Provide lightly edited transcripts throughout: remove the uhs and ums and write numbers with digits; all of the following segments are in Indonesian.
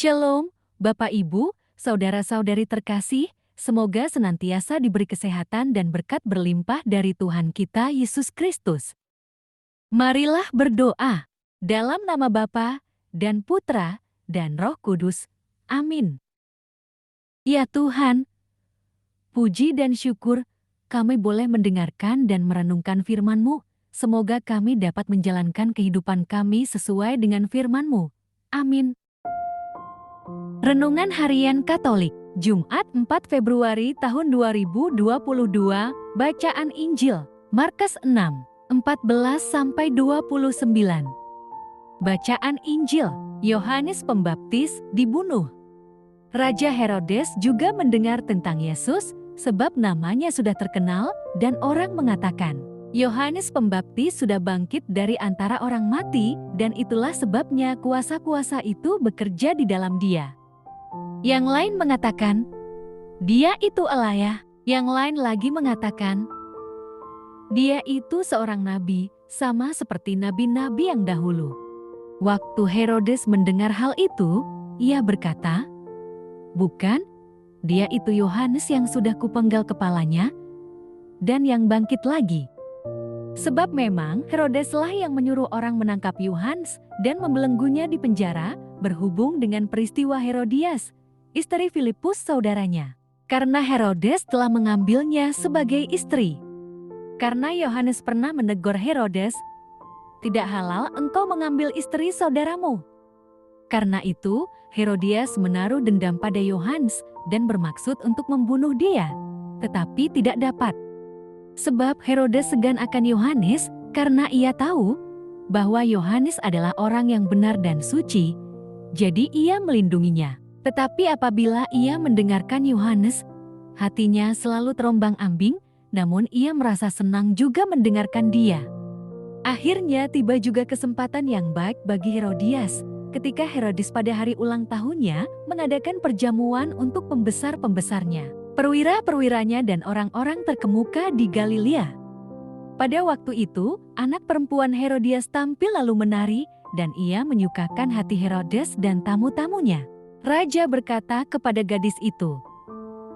Shalom, Bapak Ibu, saudara-saudari terkasih, semoga senantiasa diberi kesehatan dan berkat berlimpah dari Tuhan kita Yesus Kristus. Marilah berdoa, dalam nama Bapa dan Putra dan Roh Kudus. Amin. Ya Tuhan, puji dan syukur kami boleh mendengarkan dan merenungkan firman-Mu. Semoga kami dapat menjalankan kehidupan kami sesuai dengan firman-Mu. Amin. Renungan Harian Katolik, Jumat 4 Februari tahun 2022, Bacaan Injil, Markus 6, 14-29. Bacaan Injil, Yohanes Pembaptis dibunuh. Raja Herodes juga mendengar tentang Yesus, sebab namanya sudah terkenal dan orang mengatakan, Yohanes Pembaptis sudah bangkit dari antara orang mati dan itulah sebabnya kuasa-kuasa itu bekerja di dalam dia. Yang lain mengatakan, dia itu Elia. Yang lain lagi mengatakan, dia itu seorang nabi, sama seperti nabi-nabi yang dahulu. Waktu Herodes mendengar hal itu, ia berkata, bukan, dia itu Yohanes yang sudah kupenggal kepalanya, dan yang bangkit lagi. Sebab memang Herodeslah yang menyuruh orang menangkap Yohanes dan membelenggunya di penjara berhubung dengan peristiwa Herodias, istri Filipus saudaranya. Karena Herodes telah mengambilnya sebagai istri. Karena Yohanes pernah menegur Herodes, tidak halal engkau mengambil istri saudaramu. Karena itu, Herodias menaruh dendam pada Yohanes dan bermaksud untuk membunuh dia, tetapi tidak dapat. Sebab Herodes segan akan Yohanes karena ia tahu bahwa Yohanes adalah orang yang benar dan suci, jadi ia melindunginya. Tetapi apabila ia mendengarkan Yohanes, hatinya selalu terombang-ambing, namun ia merasa senang juga mendengarkan dia. Akhirnya tiba juga kesempatan yang baik bagi Herodias, ketika Herodes pada hari ulang tahunnya mengadakan perjamuan untuk pembesar-pembesarnya, perwira-perwiranya dan orang-orang terkemuka di Galilea. Pada waktu itu, anak perempuan Herodias tampil lalu menari, dan ia menyukakan hati Herodes dan tamu-tamunya. Raja berkata kepada gadis itu,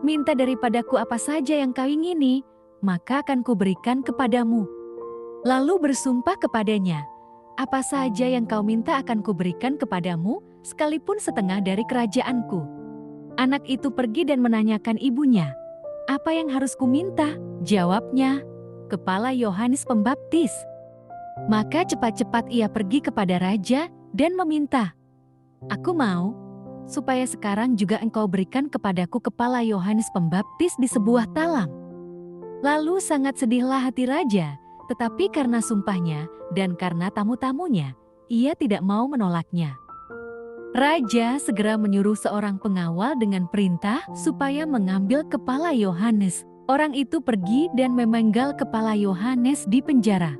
minta daripadaku apa saja yang kau ingini, maka akan kuberikan kepadamu. Lalu bersumpah kepadanya, apa saja yang kau minta akan kuberikan kepadamu, sekalipun setengah dari kerajaanku. Anak itu pergi dan menanyakan ibunya, apa yang harus kuminta? Jawabnya, kepala Yohanes Pembaptis. Maka cepat-cepat ia pergi kepada raja dan meminta, aku mau, supaya sekarang juga engkau berikan kepadaku kepala Yohanes Pembaptis di sebuah talam. Lalu sangat sedihlah hati raja, tetapi karena sumpahnya dan karena tamu-tamunya, ia tidak mau menolaknya. Raja segera menyuruh seorang pengawal dengan perintah supaya mengambil kepala Yohanes. Orang itu pergi dan memenggal kepala Yohanes di penjara.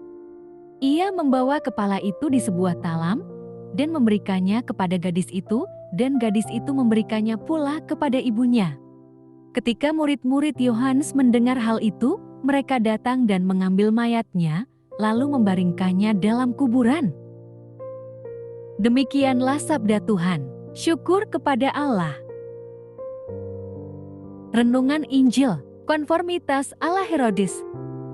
Ia membawa kepala itu di sebuah talam dan memberikannya kepada gadis itu, dan gadis itu memberikannya pula kepada ibunya. Ketika murid-murid Yohanes mendengar hal itu, mereka datang dan mengambil mayatnya, lalu membaringkannya dalam kuburan. Demikianlah sabda Tuhan. Syukur kepada Allah. Renungan Injil, konformitas ala Herodes.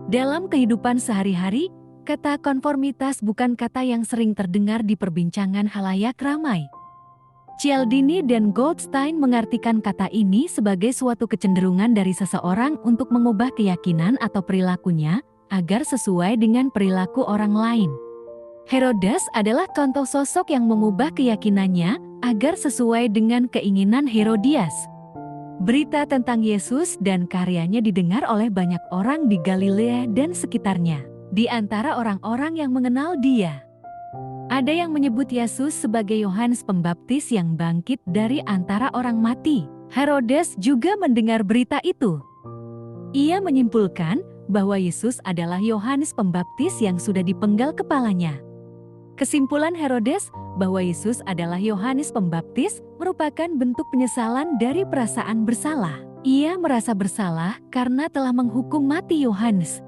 Dalam kehidupan sehari-hari, kata konformitas bukan kata yang sering terdengar di perbincangan halayak ramai. Cialdini dan Goldstein mengartikan kata ini sebagai suatu kecenderungan dari seseorang untuk mengubah keyakinan atau perilakunya agar sesuai dengan perilaku orang lain. Herodes adalah contoh sosok yang mengubah keyakinannya agar sesuai dengan keinginan Herodias. Berita tentang Yesus dan karyanya didengar oleh banyak orang di Galilea dan sekitarnya, di antara orang-orang yang mengenal dia. Ada yang menyebut Yesus sebagai Yohanes Pembaptis yang bangkit dari antara orang mati. Herodes juga mendengar berita itu. Ia menyimpulkan bahwa Yesus adalah Yohanes Pembaptis yang sudah dipenggal kepalanya. Kesimpulan Herodes bahwa Yesus adalah Yohanes Pembaptis merupakan bentuk penyesalan dari perasaan bersalah. Ia merasa bersalah karena telah menghukum mati Yohanes.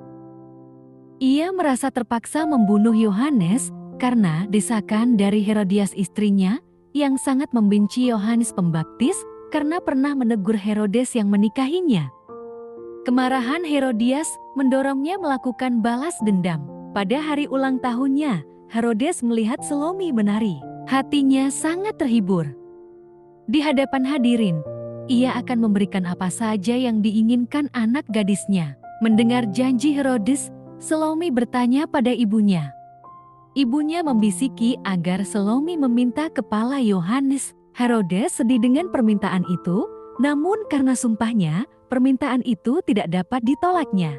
Ia merasa terpaksa membunuh Yohanes karena desakan dari Herodias istrinya yang sangat membenci Yohanes Pembaptis karena pernah menegur Herodes yang menikahinya. Kemarahan Herodias mendorongnya melakukan balas dendam. Pada hari ulang tahunnya, Herodes melihat Salome menari. Hatinya sangat terhibur. Di hadapan hadirin, ia akan memberikan apa saja yang diinginkan anak gadisnya. Mendengar janji Herodes, Salome bertanya pada ibunya. Ibunya membisiki agar Salome meminta kepala Yohanes. Herodes sedih dengan permintaan itu, namun karena sumpahnya, permintaan itu tidak dapat ditolaknya.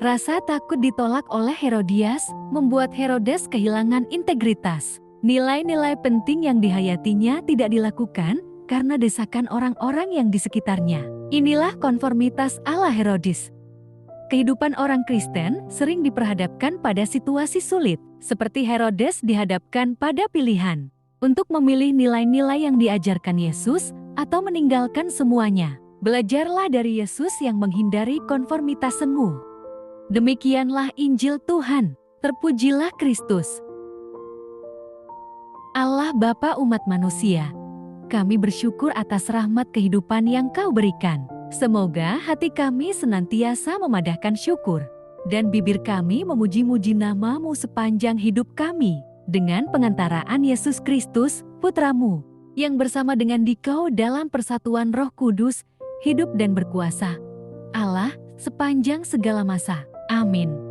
Rasa takut ditolak oleh Herodias membuat Herodes kehilangan integritas. Nilai-nilai penting yang dihayatinya tidak dilakukan karena desakan orang-orang yang di sekitarnya. Inilah konformitas ala Herodes. Kehidupan orang Kristen sering diperhadapkan pada situasi sulit, seperti Herodes dihadapkan pada pilihan untuk memilih nilai-nilai yang diajarkan Yesus atau meninggalkan semuanya. Belajarlah dari Yesus yang menghindari konformitas semu. Demikianlah Injil Tuhan. Terpujilah Kristus. Allah Bapa umat manusia, kami bersyukur atas rahmat kehidupan yang Kau berikan. Semoga hati kami senantiasa memadahkan syukur, dan bibir kami memuji-muji nama-Mu sepanjang hidup kami, dengan pengantaraan Yesus Kristus, Putra-Mu, yang bersama dengan Dikau dalam persatuan Roh Kudus, hidup dan berkuasa, Allah, sepanjang segala masa. Amin.